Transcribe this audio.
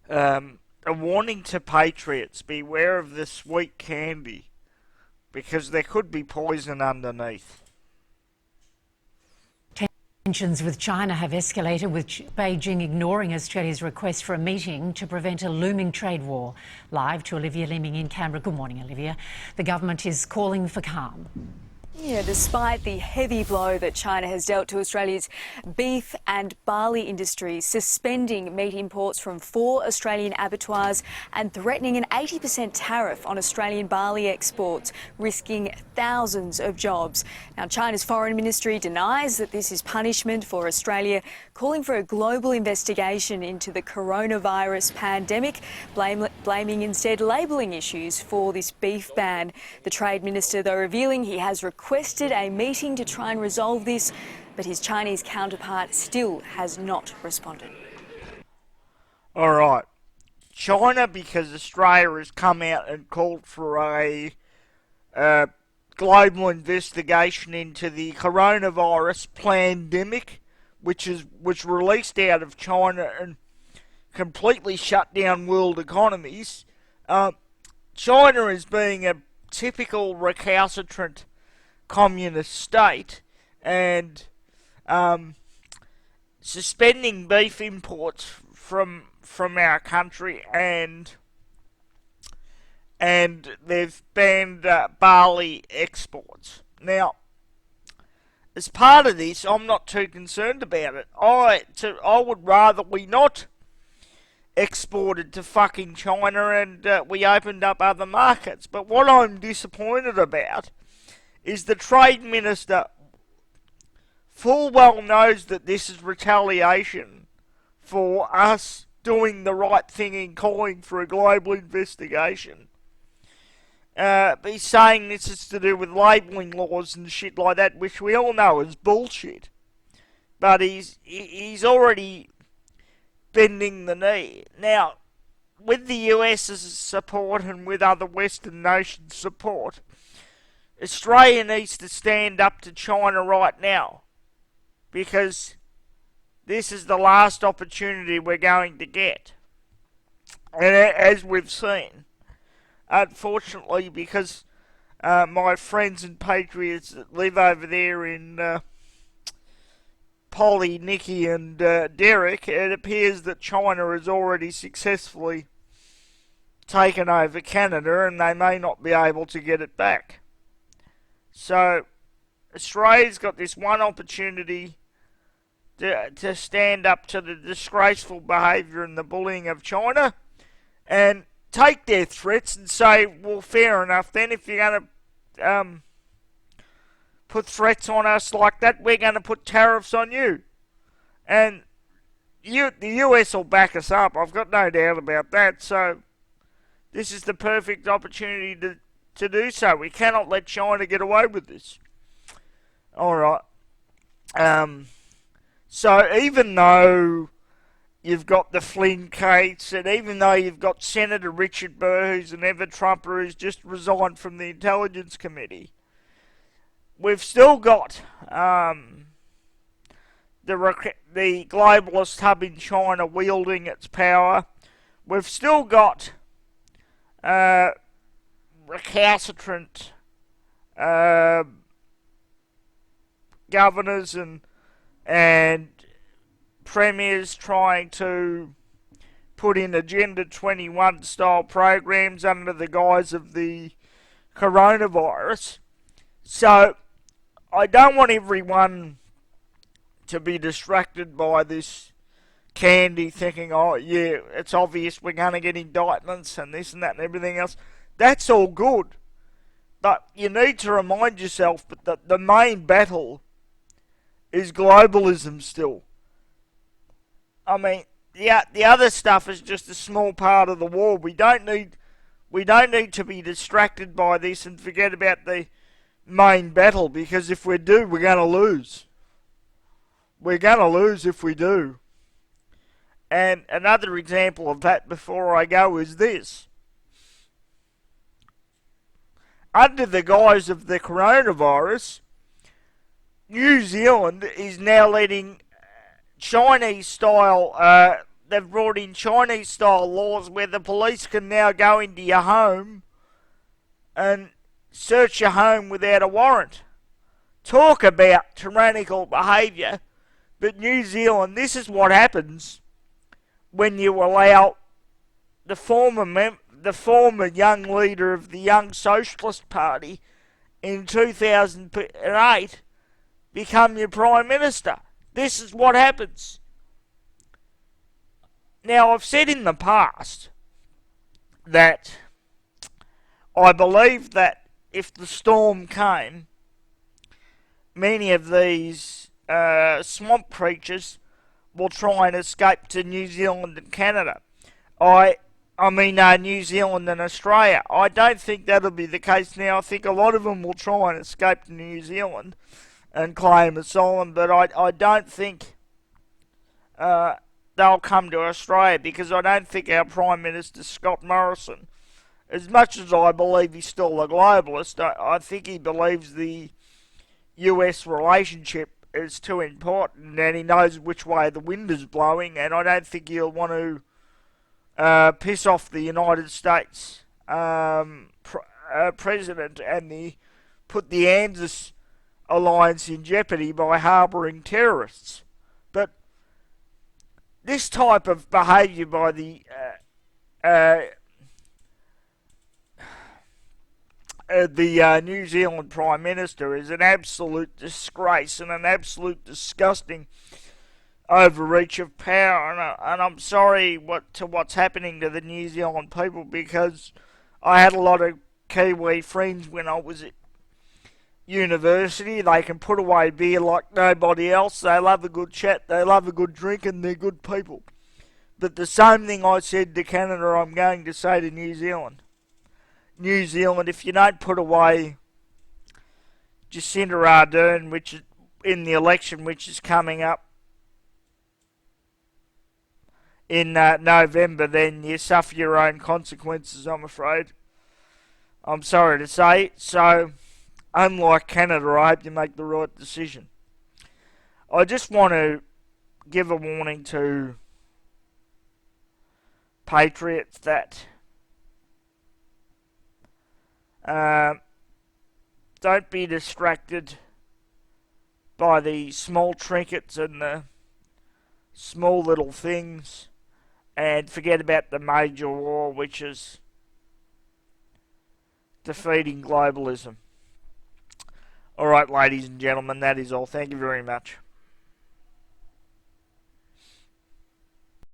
a warning to patriots: beware of the sweet candy, because there could be poison underneath. Tensions with China have escalated, with Beijing ignoring Australia's request for a meeting to prevent a looming trade war. Live to Olivia Leeming in Canberra. Good morning, Olivia. The government is calling for calm. Yeah, despite the heavy blow that China has dealt to Australia's beef and barley industries, suspending meat imports from 4 Australian abattoirs and threatening an 80% tariff on Australian barley exports, risking thousands of jobs. Now, China's foreign ministry denies that this is punishment for Australia, calling for a global investigation into the coronavirus pandemic, blaming instead labelling issues for this beef ban. The Trade Minister, though, revealing he has requested a meeting to try and resolve this, but his Chinese counterpart still has not responded. All right. China, because Australia has come out and called for a global investigation into the coronavirus pandemic, which was released out of China and completely shut down world economies. China, as being a typical recalcitrant communist state, and suspending beef imports from our country, and they've banned barley exports. Now, as part of this, I'm not too concerned about it. I would rather we not exported to fucking China and we opened up other markets. But what I'm disappointed about is the Trade Minister full well knows that this is retaliation for us doing the right thing in calling for a global investigation. He's saying this is to do with labelling laws and shit like that, which we all know is bullshit. But he's already bending the knee. Now, with the US's support and with other Western nations' support, Australia needs to stand up to China right now, because this is the last opportunity we're going to get. And as we've seen, unfortunately, because my friends and patriots that live over there in Polly, Nikki and Derek, it appears that China has already successfully taken over Canada and they may not be able to get it back. So Australia's got this one opportunity to stand up to the disgraceful behaviour and the bullying of China and take their threats and say, well, fair enough then, if you're going to put threats on us like that, we're going to put tariffs on you. And the US will back us up, I've got no doubt about that. So this is the perfect opportunity to do so. We cannot let China get away with this. Alright. So even though you've got the Flynn case, and even though you've got Senator Richard Burr, who's an ever-Trumper, who's just resigned from the Intelligence Committee, we've still got the globalist hub in China wielding its power. We've still got recalcitrant governors and premiers trying to put in Agenda 21 style programs under the guise of the coronavirus. So I don't want everyone to be distracted by this candy, thinking, oh yeah, it's obvious we're going to get indictments and this and that and everything else. That's all good. But you need to remind yourself that the main battle is globalism still. I mean, the other stuff is just a small part of the war. We don't need to be distracted by this and forget about the main battle, because if we do, we're going to lose. We're going to lose if we do. And another example of that before I go is this. Under the guise of the coronavirus, New Zealand is now letting Chinese-style they've brought in Chinese-style laws where the police can now go into your home and search your home without a warrant. Talk about tyrannical behaviour. But New Zealand, this is what happens when you allow the former young leader of the Young Socialist Party in 2008 become your Prime Minister. This is what happens. Now, I've said in the past that I believe that if the storm came, many of these swamp creatures will try and escape to New Zealand and Canada. New Zealand and Australia. I don't think that'll be the case now. I think a lot of them will try and escape to New Zealand and claim asylum, but I don't think they'll come to Australia, because I don't think our Prime Minister, Scott Morrison, as much as I believe he's still a globalist, I think he believes the US relationship is too important and he knows which way the wind is blowing, and I don't think he'll want to piss off the United States President and put the ANZUS alliance in jeopardy by harbouring terrorists. But this type of behaviour by the New Zealand Prime Minister is an absolute disgrace and an absolute disgusting overreach of power, and I'm sorry what's happening to the New Zealand people, because I had a lot of Kiwi friends when I was at university. They can put away beer like nobody else. They love a good chat, they love a good drink, and they're good people. But the same thing I said to Canada, I'm going to say to New Zealand. New Zealand, if you don't put away Jacinda Ardern, which is in the election which is coming up in November, then you suffer your own consequences, I'm afraid. I'm sorry to say. So, unlike Canada, I hope you make the right decision. I just want to give a warning to patriots that don't be distracted by the small trinkets and the small little things, and forget about the major war, which is defeating globalism. Alright, ladies and gentlemen, that is all. Thank you very much.